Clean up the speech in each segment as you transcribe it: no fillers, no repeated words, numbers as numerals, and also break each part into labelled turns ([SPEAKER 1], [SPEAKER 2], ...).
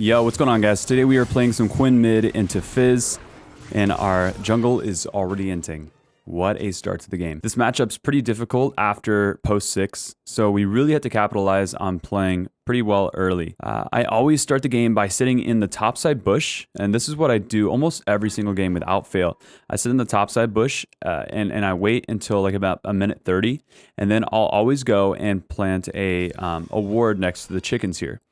[SPEAKER 1] Yo, what's going on, guys? Today we are playing some Quinn mid into Fizz, and our jungle is already inting. What a start to the game. This matchup's pretty difficult after post 6, so we really had to capitalize on playing pretty well early. I always start the game by sitting in the topside bush, and this is what I do almost every single game without fail. I sit in the topside bush, and I wait until like about a minute 30, and then I'll always go and plant a ward next to the chickens here.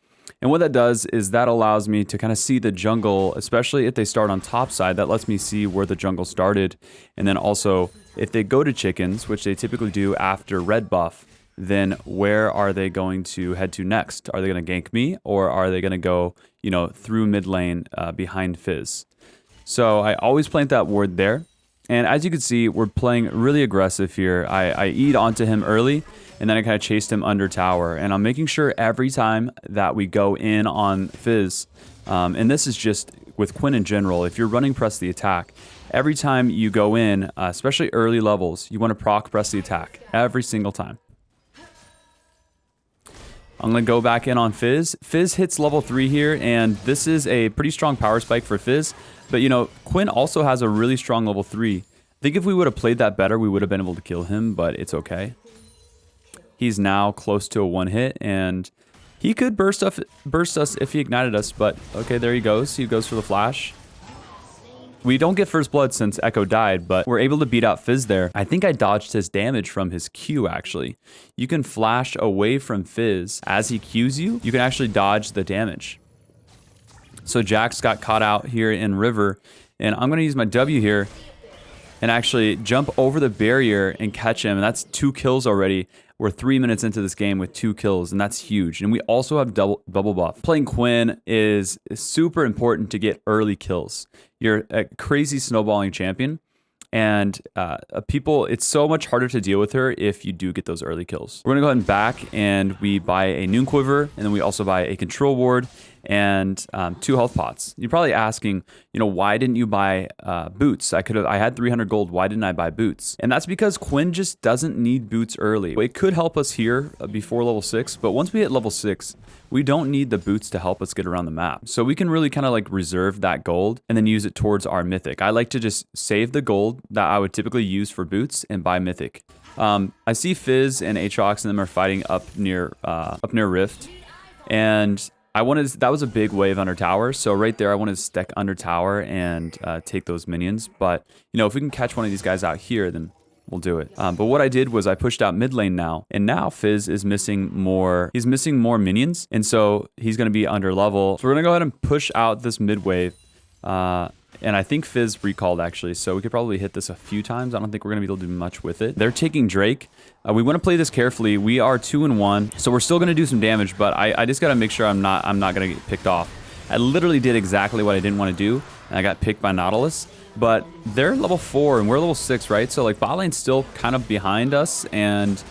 [SPEAKER 1] And what that does is that allows me to kind of see the jungle, especially if they start on top side. That lets me see where the jungle started. And then also, if they go to chickens, which they typically do after red buff, then where are they going to head to next? Are they going to gank me, or are they going to go, you know, through mid lane behind Fizz? So I always plant that ward there. And as you can see, we're playing really aggressive here. I eat onto him early, and then I kind of chased him under tower. And I'm making sure every time that we go in on Fizz, and this is just with Quinn in general, if you're running press the attack, every time you go in, especially early levels, you want to proc press the attack every single time. I'm going to go back in on Fizz. Fizz hits level 3 here, and this is a pretty strong power spike for Fizz. But, you know, Quinn also has a really strong level 3. I think if we would have played that better, we would have been able to kill him, but it's okay. He's now close to a 1-hit, and he could burst us if he ignited us, but okay, there he goes. He goes for the flash. We don't get first blood since Echo died, but we're able to beat out Fizz there. I think I dodged his damage from his Q, actually. You can flash away from Fizz as he Qs you. You can actually dodge the damage. So Jax got caught out here in River, and I'm going to use my W here and actually jump over the barrier and catch him, and that's 2 kills already. We're 3 minutes into this game with 2 kills, and that's huge. And we also have double buff. Playing Quinn is super important to get early kills. You're a crazy snowballing champion, and it's so much harder to deal with her if you do get those early kills. We're gonna go ahead and back, and we buy a Noon Quiver, and then we also buy a Control Ward and 2 health pots. You're probably asking, you know, why didn't you buy boots? I had 300 gold. Why didn't I buy boots? And that's because Quinn just doesn't need boots early. It could help us here before level 6, but once we hit level 6, we don't need the boots to help us get around the map. So we can really kind of like reserve that gold and then use it towards our mythic. I like to just save the gold that I would typically use for boots and buy mythic. I see Fizz and Aatrox and them are fighting up near Rift, and that was a big wave under tower, so right there I wanted to stick under tower and take those minions. But you know, if we can catch one of these guys out here, then we'll do it. But what I did was I pushed out mid lane now, and now Fizz is missing more. He's missing more minions, and so he's going to be under level. So we're going to go ahead and push out this mid wave. And I think Fizz recalled, actually, so we could probably hit this a few times. I don't think we're going to be able to do much with it. They're taking Drake. We want to play this carefully. We are 2-1, so we're still going to do some damage, but I just got to make sure I'm not going to get picked off. I literally did exactly what I didn't want to do, and I got picked by Nautilus. But they're level 4, and we're level 6, right? So, like, bot lane's still kind of behind us, and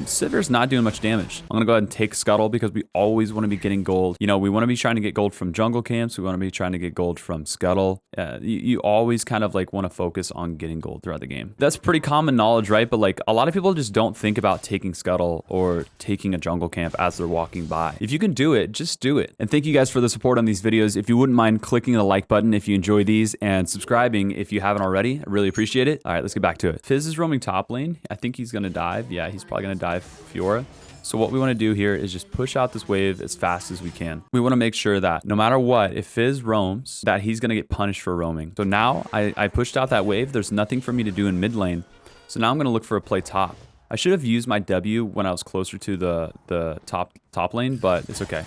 [SPEAKER 1] Sivir's not doing much damage. I'm going to go ahead and take Scuttle because we always want to be getting gold. You know, we want to be trying to get gold from jungle camps. We want to be trying to get gold from Scuttle. You always kind of like want to focus on getting gold throughout the game. That's pretty common knowledge, right? But like a lot of people just don't think about taking Scuttle or taking a jungle camp as they're walking by. If you can do it, just do it. And thank you guys for the support on these videos. If you wouldn't mind clicking the like button if you enjoy these, and subscribing if you haven't already, I really appreciate it. All right, let's get back to it. Fizz is roaming top lane. I think he's going to dive. Yeah, he's probably going to dive Fiora. So what we want to do here is just push out this wave as fast as we can. We want to make sure that no matter what, if Fizz roams, that he's going to get punished for roaming. So now I pushed out that wave. There's nothing for me to do in mid lane. So now I'm going to look for a play top. I should have used my W when I was closer to the top lane, but it's okay,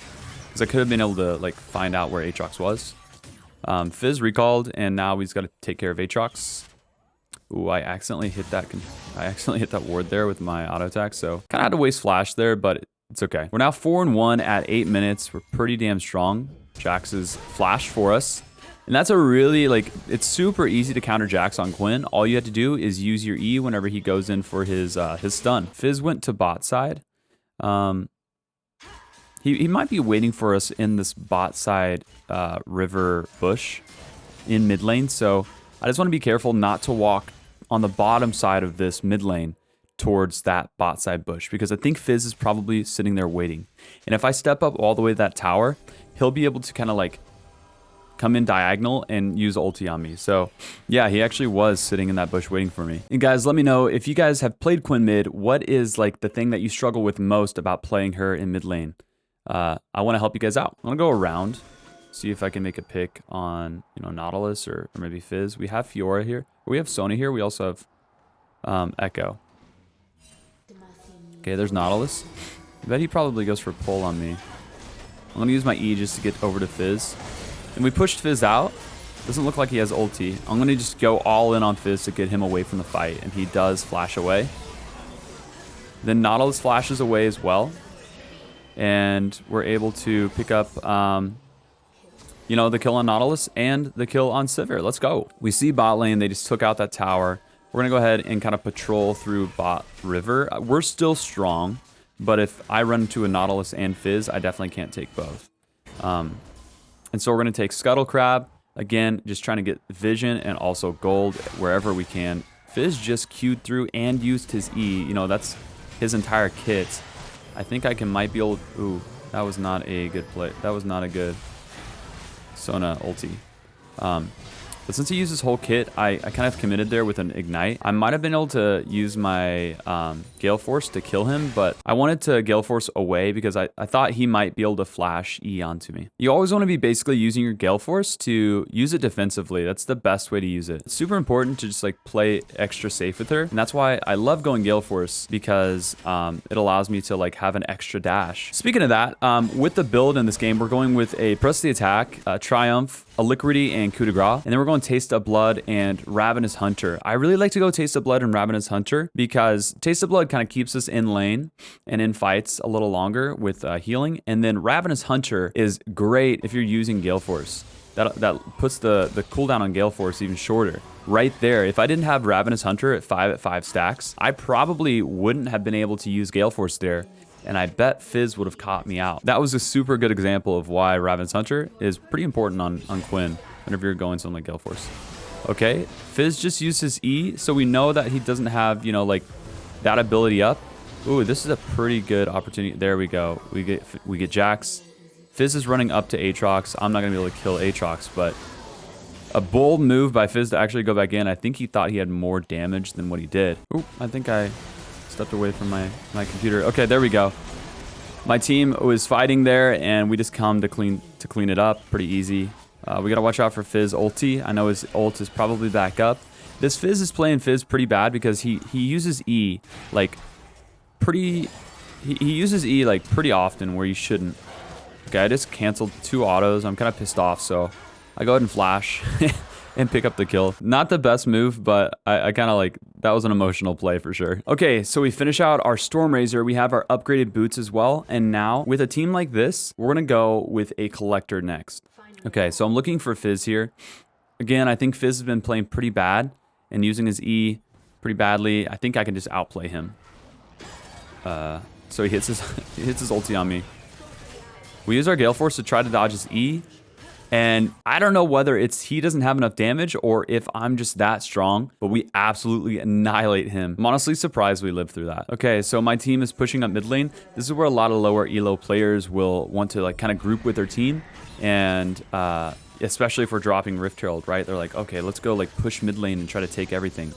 [SPEAKER 1] because I could have been able to like find out where Aatrox was. Fizz recalled, and now he's got to take care of Aatrox. Ooh, I accidentally hit that ward there with my auto attack, so kind of had to waste flash there, but it's okay. We're now 4-1 at 8 minutes. We're pretty damn strong. Jax is flashed for us, and that's a really, like, it's super easy to counter Jax on Quinn. All you have to do is use your E whenever he goes in for his stun. Fizz went to bot side. He might be waiting for us in this bot side river bush in mid lane, so I just want to be careful not to walk on the bottom side of this mid lane towards that bot side bush, because I think Fizz is probably sitting there waiting. And if I step up all the way to that tower, he'll be able to kind of like come in diagonal and use ulti on me. So yeah, he actually was sitting in that bush waiting for me. And guys, let me know if you guys have played Quinn mid, what is like the thing that you struggle with most about playing her in mid lane? I want to help you guys out. I'm gonna go around, see if I can make a pick on, you know, Nautilus or maybe Fizz. We have Fiora here. We have Sony here. We also have Echo. Okay, there's Nautilus. I bet he probably goes for pull on me. I'm gonna use my E just to get over to Fizz. And we pushed Fizz out. Doesn't look like he has ulti. I'm gonna just go all in on Fizz to get him away from the fight, and he does flash away. Then Nautilus flashes away as well. And we're able to pick up, you know, the kill on Nautilus and the kill on Sivir. Let's go. We see bot lane. They just took out that tower. We're going to go ahead and kind of patrol through bot river. We're still strong, but if I run into a Nautilus and Fizz, I definitely can't take both. And so we're going to take Scuttle Crab. Again, just trying to get vision and also gold wherever we can. Fizz just queued through and used his E. You know, that's his entire kit. I think I might be able... Ooh, that was not a good play. That was not a good Sona ulti. But since he used his whole kit, I kind of committed there with an Ignite. I might have been able to use my Gale Force to kill him, but I wanted to Gale Force away because I thought he might be able to flash E onto me. You always want to be basically using your Gale Force to use it defensively. That's the best way to use it. It's super important to just like play extra safe with her. And that's why I love going Gale Force, because it allows me to like have an extra dash. Speaking of that, with the build in this game, we're going with a Press the Attack, Triumph, Alacrity, and Coup de Grace. And then we're going Taste of Blood and Ravenous Hunter. I really like to go Taste of Blood and Ravenous Hunter because Taste of Blood kind of keeps us in lane and in fights a little longer with healing. And then Ravenous Hunter is great if you're using Gale Force. That puts the cooldown on Gale Force even shorter. Right there, if I didn't have Ravenous Hunter at 5 stacks, I probably wouldn't have been able to use Gale Force there. And I bet Fizz would have caught me out. That was a super good example of why Ravenous Hunter is pretty important on Quinn whenever you're going something like Gale Force. Okay, Fizz just used his E, so we know that he doesn't have, you know, like that ability up. Ooh, this is a pretty good opportunity. There we go. We get Jax. Fizz is running up to Aatrox. I'm not gonna be able to kill Aatrox, but a bold move by Fizz to actually go back in. I think he thought he had more damage than what he did. Ooh, I think I stepped away from my computer. Okay, there we go. My team was fighting there, and we just come to clean it up. Pretty easy. We gotta watch out for Fizz ulti. I know his ult is probably back up. This Fizz is playing Fizz pretty bad because he uses E like pretty. He uses E like pretty often where you shouldn't. Okay, I just canceled 2 autos. I'm kind of pissed off, so I go ahead and flash and pick up the kill. Not the best move, but I kind of like, that was an emotional play for sure. Okay, so we finish out our Stormrazor. We have our upgraded boots as well. And now with a team like this, we're gonna go with a Collector next. Okay, so I'm looking for Fizz here. Again, I think Fizz has been playing pretty bad and using his E pretty badly. I think I can just outplay him. So he hits his ulti on me. We use our Gale Force to try to dodge his E. And I don't know whether it's he doesn't have enough damage or if I'm just that strong, but we absolutely annihilate him. I'm honestly surprised we lived through that. Okay, so my team is pushing up mid lane. This is where a lot of lower elo players will want to like kind of group with their team. And especially if we're dropping Rift Herald, right? They're like, okay, let's go like push mid lane and try to take everything.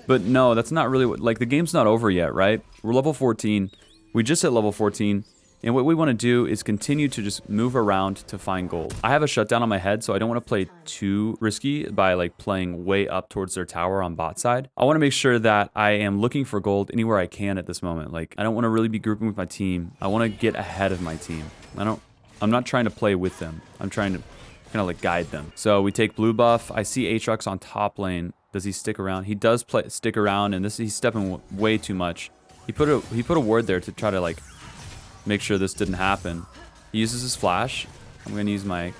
[SPEAKER 1] But no, that's not really what, like the game's not over yet, right? We're level 14. We just hit level 14. And what we want to do is continue to just move around to find gold. I have a shutdown on my head, so I don't want to play too risky by like playing way up towards their tower on bot side. I want to make sure that I am looking for gold anywhere I can at this moment. Like, I don't want to really be grouping with my team. I want to get ahead of my team. I'm not trying to play with them. I'm trying to kind of like guide them. So we take blue buff. I see Aatrox on top lane. Does he stick around? He does stick around, and he's stepping way too much. He put a ward there to try to like make sure this didn't happen. He uses his flash. I'm gonna use my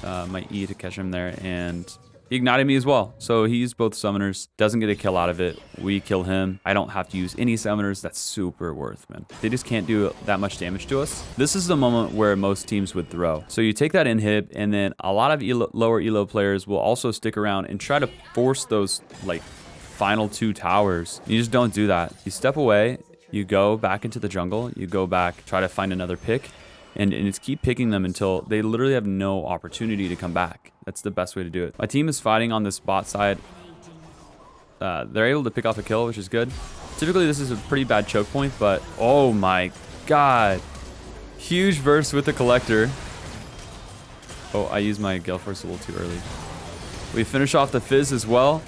[SPEAKER 1] my E to catch him there, and he ignited me as well. So he used both summoners. Doesn't get a kill out of it. We kill him. I don't have to use any summoners. That's super worth, man. They just can't do that much damage to us. This is the moment where most teams would throw. So you take that inhib, and then a lot of lower elo players will also stick around and try to force those like final 2 towers. You just don't do that. You step away. You go back into the jungle. You go back, try to find another pick. And it's keep picking them until they literally have no opportunity to come back. That's the best way to do it. My team is fighting on this bot side. They're able to pick off a kill, which is good. Typically, this is a pretty bad choke point, but oh my god. Huge burst with the collector. Oh, I used my Gale Force a little too early. We finish off the Fizz as well.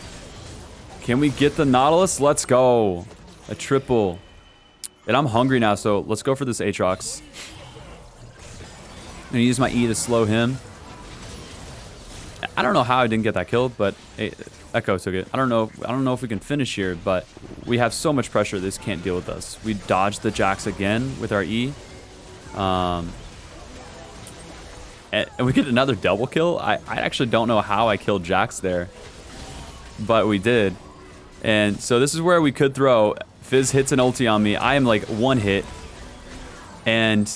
[SPEAKER 1] Can we get the Nautilus? Let's go. A triple. And I'm hungry now, so let's go for this Aatrox. I'm gonna use my E to slow him. I don't know how I didn't get that kill, but Echo took it. I don't know if we can finish here, but we have so much pressure this can't deal with us. We dodged the Jax again with our E. And we get another double kill. I actually don't know how I killed Jax there, but we did. And so this is where we could throw. Fizz hits an ulti on me. I am like one hit. And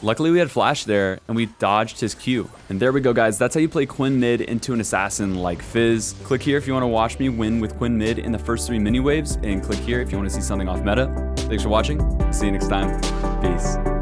[SPEAKER 1] luckily we had flash there and we dodged his Q. And there we go, guys. That's how you play Quinn mid into an assassin like Fizz. Click here if you want to watch me win with Quinn mid in the first 3 mini waves. And click here if you want to see something off meta. Thanks for watching. See you next time. Peace.